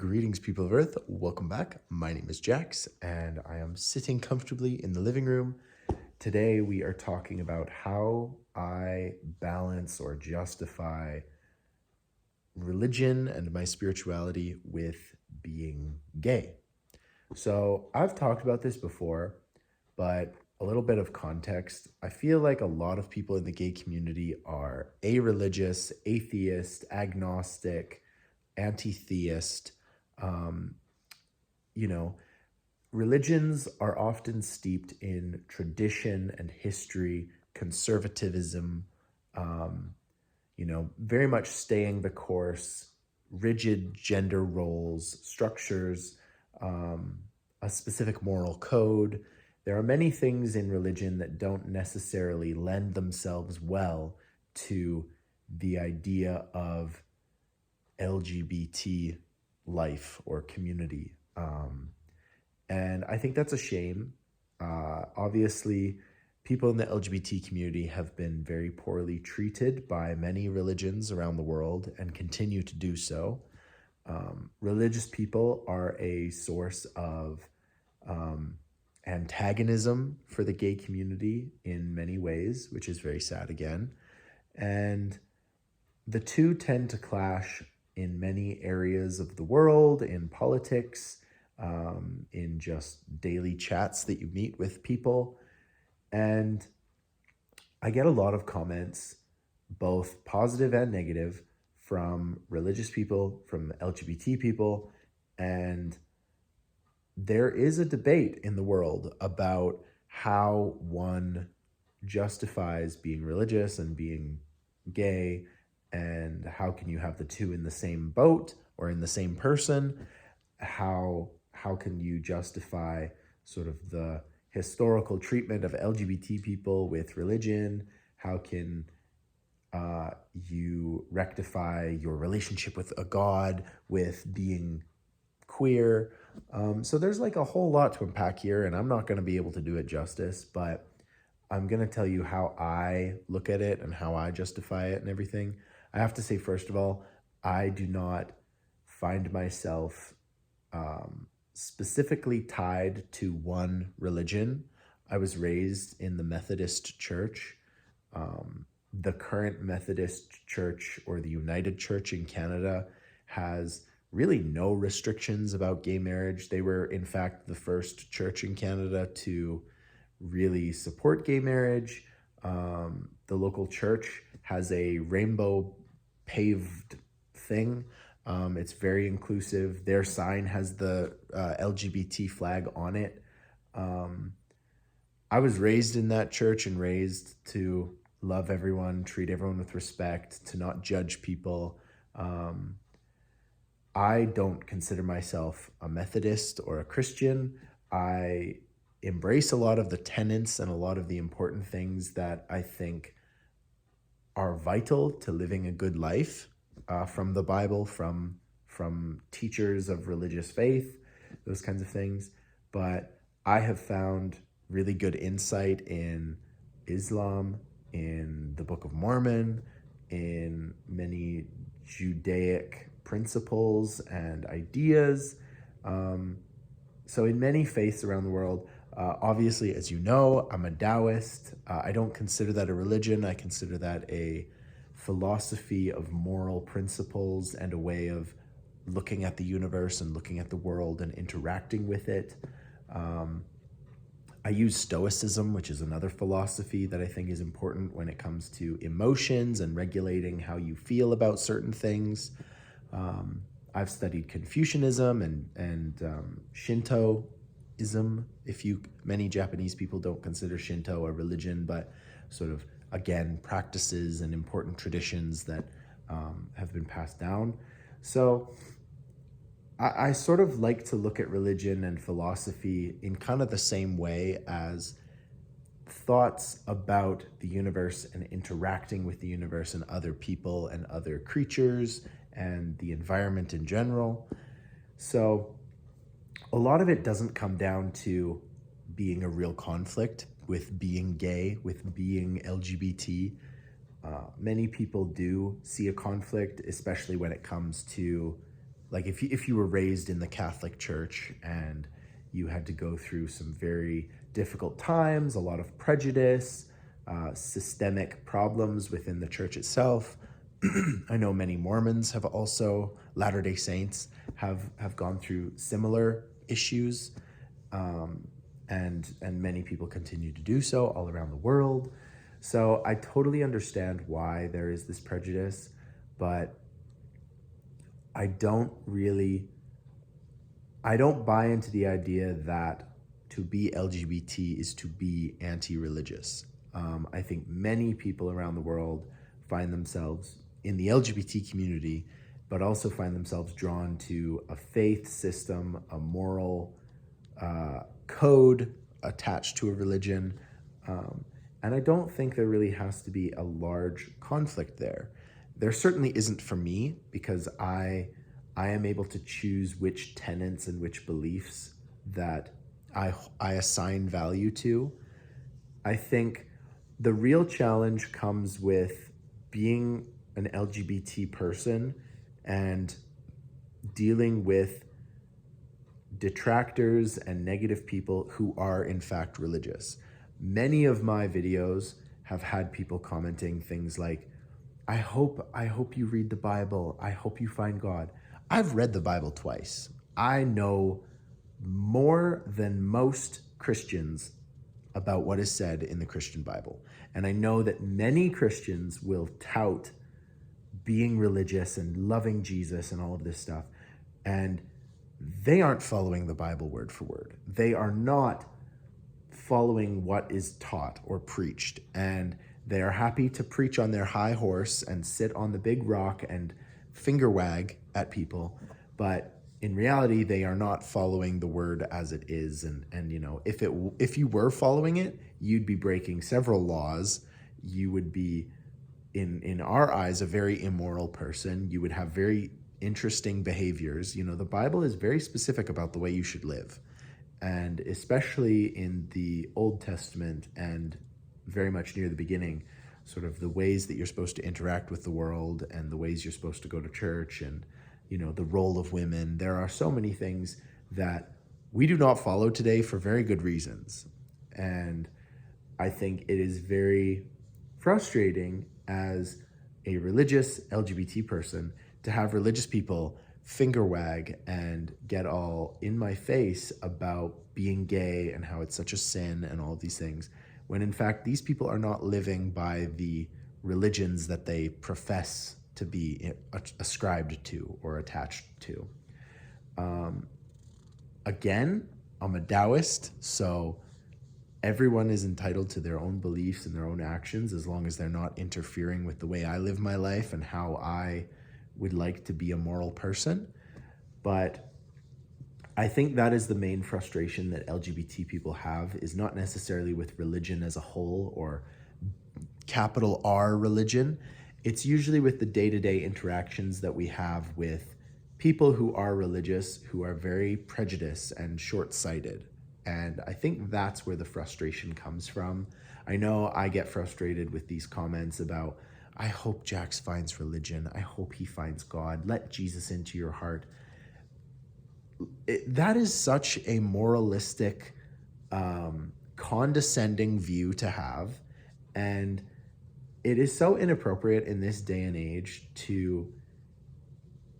Greetings, people of Earth. Welcome back. My name is Jax, and I am sitting comfortably in the living room. Today, we are talking about how I balance or justify religion and my spirituality with being gay. So, I've talked about this before, but a little bit of context. I feel like a lot of people in the gay community are a-religious, atheist, agnostic, anti-theist. Um, you know, Religions are often steeped in tradition and history, conservatism, um, very much staying the course, rigid gender roles, structures, um, a specific moral code. There are many things in religion that don't necessarily lend themselves well to the idea of LGBT life or community. And I think that's a shame. Obviously, people in the LGBT community have been very poorly treated by many religions around the world and continue to do so. Religious people are a source of antagonism for the gay community in many ways, which is very sad again. And the two tend to clash in many areas of the world, in politics, in just daily chats that you meet with people. And I get a lot of comments, both positive and negative, from religious people, from LGBT people, and there is a debate in the world about how one justifies being religious and being gay, and how can you have the two in the same boat or in the same person. How can you justify sort of the historical treatment of LGBT people with religion? How can you rectify your relationship with a god with being queer? So there's like a whole lot to unpack here, and I'm not going to be able to do it justice, but I'm going to tell you how I look at it and how I justify it and everything. I have to say, first of all, I do not find myself specifically tied to one religion. I was raised in the Methodist Church. The current Methodist Church, or the United Church in Canada, has really no restrictions about gay marriage. They were, in fact, the first church in Canada to really support gay marriage. The local church has a rainbow paved thing. It's very inclusive. Their sign has the LGBT flag on it. I was raised in that church and raised to love everyone, treat everyone with respect, to not judge people. I don't consider myself a Methodist or a Christian. I embrace a lot of the tenets and a lot of the important things that I think are vital to living a good life, from the Bible, from teachers of religious faith, those kinds of things. But I have found really good insight in Islam, in the Book of Mormon, in many Judaic principles and ideas. So in many faiths around the world, obviously, as you know, I'm a Taoist. I don't consider that a religion. I consider that a philosophy of moral principles and a way of looking at the universe and looking at the world and interacting with it. I use Stoicism, which is another philosophy that I think is important when it comes to emotions and regulating how you feel about certain things. I've studied Confucianism and Shintoism. Many Japanese people don't consider Shinto a religion, but sort of, again, practices and important traditions that have been passed down. So I sort of like to look at religion and philosophy in kind of the same way as thoughts about the universe and interacting with the universe and other people and other creatures and the environment in general. So a lot of it doesn't come down to being a real conflict with being gay, with being LGBT. Many people do see a conflict, especially when it comes to like if you were raised in the Catholic Church and you had to go through some very difficult times, a lot of prejudice, systemic problems within the church itself. I know many Mormons have also, Latter-day Saints have gone through similar issues, and many people continue to do so all around the world. So I totally understand why there is this prejudice, but I don't buy into the idea that to be LGBT is to be anti-religious. I think many people around the world find themselves in the LGBT community, but also find themselves drawn to a faith system, a moral code attached to a religion. And I don't think there really has to be a large conflict there. There certainly isn't for me, because I am able to choose which tenets and which beliefs that I assign value to. I think the real challenge comes with being an LGBT person and dealing with detractors and negative people who are in fact religious. Many of my videos have had people commenting things like, I hope you read the Bible. I hope you find God. I've read the Bible twice. I know more than most Christians about what is said in the Christian Bible. And I know that many Christians will tout being religious and loving Jesus and all of this stuff. And they aren't following the Bible word for word. They are not following what is taught or preached. And they are happy to preach on their high horse and sit on the big rock and finger wag at people. But in reality, they are not following the word as it is. And you know, if you were following it, you'd be breaking several laws. You would be, in our eyes, a very immoral person. You would have very interesting behaviors. You know, the Bible is very specific about the way you should live. And especially in the Old Testament and very much near the beginning, sort of the ways that you're supposed to interact with the world and the ways you're supposed to go to church and, you know, the role of women. There are so many things that we do not follow today for very good reasons. And I think it is very frustrating as a religious LGBT person to have religious people finger wag and get all in my face about being gay and how it's such a sin and all of these things, when in fact these people are not living by the religions that they profess to be ascribed to or attached to. Again, I'm a Taoist, so everyone is entitled to their own beliefs and their own actions as long as they're not interfering with the way I live my life and how I would like to be a moral person. But I think that is the main frustration that LGBT people have, is not necessarily with religion as a whole or capital R religion. It's usually with the day-to-day interactions that we have with people who are religious, who are very prejudiced and short-sighted. And I think that's where the frustration comes from. I know I get frustrated with these comments about, I hope Jax finds religion. I hope he finds God. Let Jesus into your heart. That is such a moralistic, condescending view to have. And it is so inappropriate in this day and age to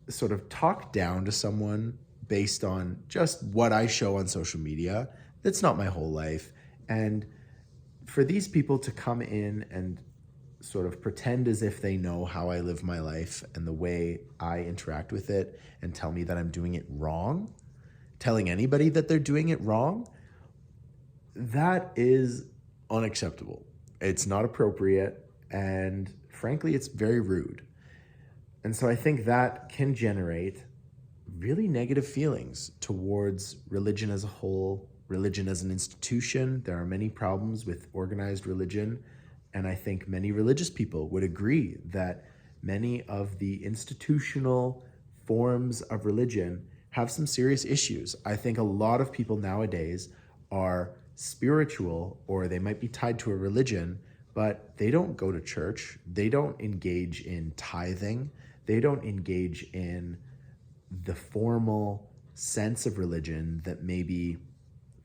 sort of talk down to someone based on just what I show on social media. That's not my whole life. And for these people to come in and sort of pretend as if they know how I live my life and the way I interact with it and tell me that I'm doing it wrong, telling anybody that they're doing it wrong, that is unacceptable. It's not appropriate, and frankly, it's very rude. And so I think that can generate really negative feelings towards religion as a whole, religion as an institution. There are many problems with organized religion, and I think many religious people would agree that many of the institutional forms of religion have some serious issues. I think a lot of people nowadays are spiritual, or they might be tied to a religion, but they don't go to church. They don't engage in tithing. They don't engage in the formal sense of religion that maybe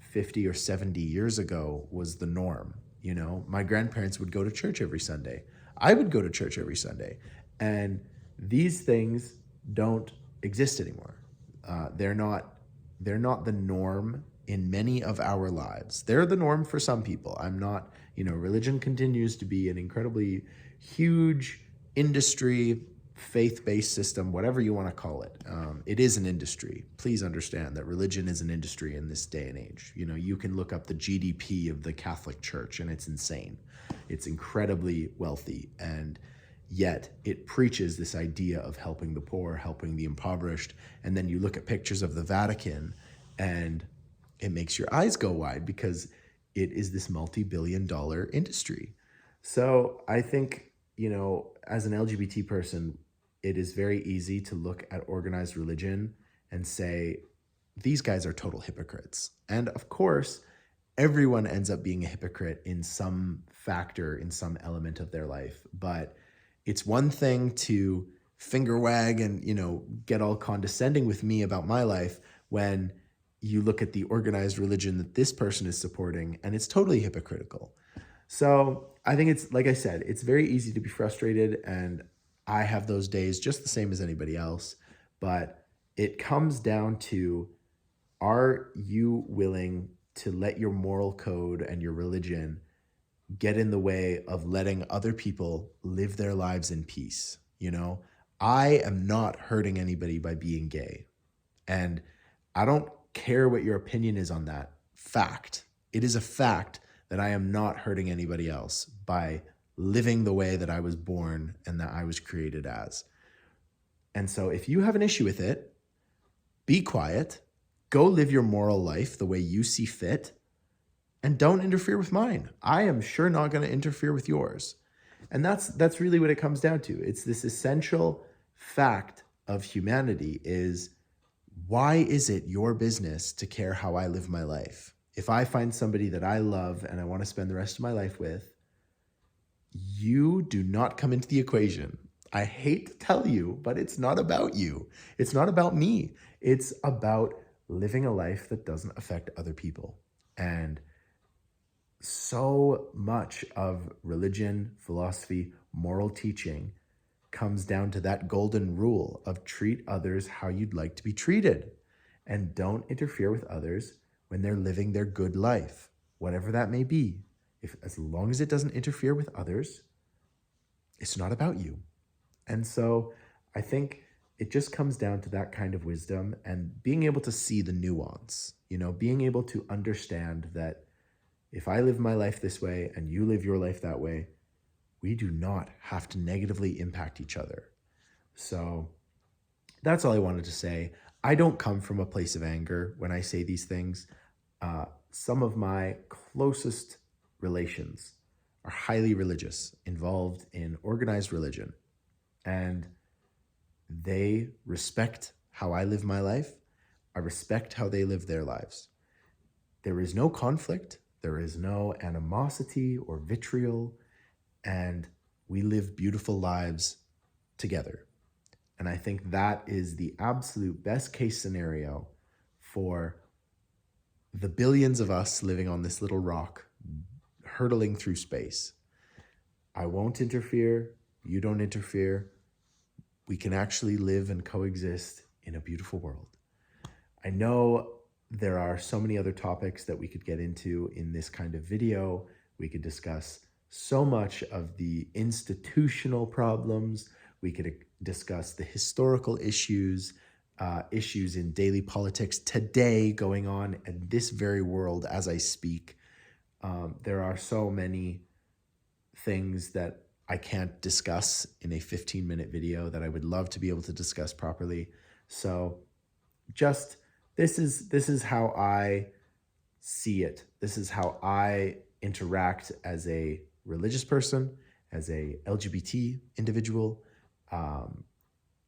50 or 70 years ago was the norm. You know, my grandparents would go to church every Sunday. I would go to church every Sunday. And these things don't exist anymore. They're not the norm in many of our lives. They're the norm for some people. I'm not, religion continues to be an incredibly huge industry, faith-based system, whatever you want to call it. It is an industry. Please understand that religion is an industry in this day and age. You can look up the GDP of the Catholic Church and it's insane. It's incredibly wealthy, and yet it preaches this idea of helping the poor, helping the impoverished. And then you look at pictures of the Vatican and it makes your eyes go wide because it is this multi-billion-dollar industry. So I think, as an LGBT person, it is very easy to look at organized religion and say, these guys are total hypocrites. And of course, everyone ends up being a hypocrite in some factor, in some element of their life. But it's one thing to finger wag and, get all condescending with me about my life when you look at the organized religion that this person is supporting and it's totally hypocritical. So I think it's, like I said, it's very easy to be frustrated, and I have those days just the same as anybody else. But it comes down to, are you willing to let your moral code and your religion get in the way of letting other people live their lives in peace? I am not hurting anybody by being gay. And I don't care what your opinion is on that fact. It is a fact that I am not hurting anybody else by living the way that I was born and that I was created as. And so if you have an issue with it, be quiet, go live your moral life the way you see fit, and don't interfere with mine. I am sure not going to interfere with yours. And that's really what it comes down to. It's this essential fact of humanity is, why is it your business to care how I live my life? If I find somebody that I love and I want to spend the rest of my life with, you do not come into the equation. I hate to tell you, but it's not about you. It's not about me. It's about living a life that doesn't affect other people. And so much of religion, philosophy, moral teaching comes down to that golden rule of treat others how you'd like to be treated, and don't interfere with others when they're living their good life, whatever that may be. As long as it doesn't interfere with others, it's not about you. And so I think it just comes down to that kind of wisdom and being able to see the nuance, being able to understand that if I live my life this way and you live your life that way, we do not have to negatively impact each other. So that's all I wanted to say. I don't come from a place of anger when I say these things. Some of my closest relations are highly religious, involved in organized religion, and they respect how I live my life. I respect how they live their lives. There is no conflict. There is no animosity or vitriol, and we live beautiful lives together. And I think that is the absolute best case scenario for the billions of us living on this little rock, hurtling through space. I won't interfere. You don't interfere. We can actually live and coexist in a beautiful world. I know there are so many other topics that we could get into in this kind of video. We could discuss so much of the institutional problems. We could discuss the historical issues, issues in daily politics today going on in this very world as I speak. There are so many things that I can't discuss in a 15-minute video that I would love to be able to discuss properly. So just this is how I see it. This is how I interact as a religious person, as a LGBT individual,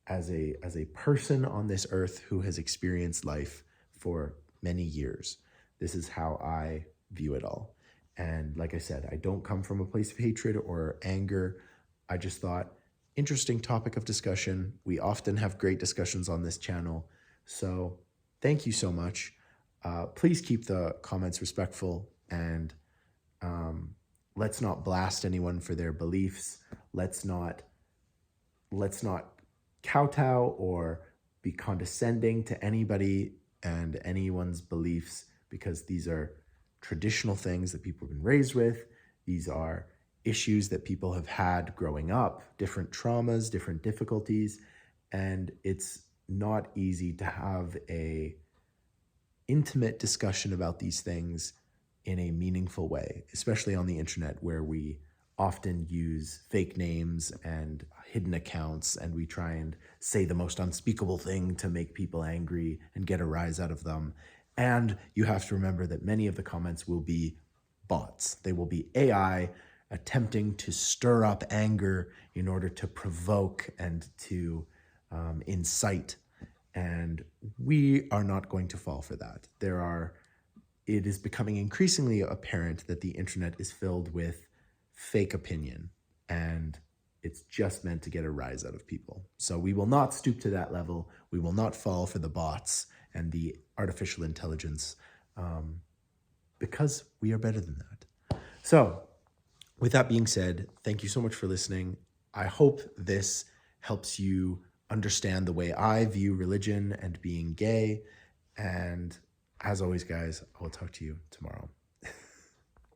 as a person on this earth who has experienced life for many years. This is how I view it all. And like I said, I don't come from a place of hatred or anger. I just thought interesting topic of discussion. We often have great discussions on this channel. So thank you so much. Please keep the comments respectful, and let's not blast anyone for their beliefs. Let's not kowtow or be condescending to anybody and anyone's beliefs, because these are traditional things that people have been raised with. These are issues that people have had growing up, different traumas, different difficulties, and it's not easy to have a intimate discussion about these things in a meaningful way, especially on the internet, where we often use fake names and hidden accounts, and we try and say the most unspeakable thing to make people angry and get a rise out of them. And you have to remember that many of the comments will be bots. They will be AI attempting to stir up anger in order to provoke and to incite. And we are not going to fall for that. It is becoming increasingly apparent that the internet is filled with fake opinion, and it's just meant to get a rise out of people. So we will not stoop to that level. We will not fall for the bots and the artificial intelligence, because we are better than that. So with that being said, thank you so much for listening. I hope this helps you understand the way I view religion and being gay. And as always, guys, I will talk to you tomorrow.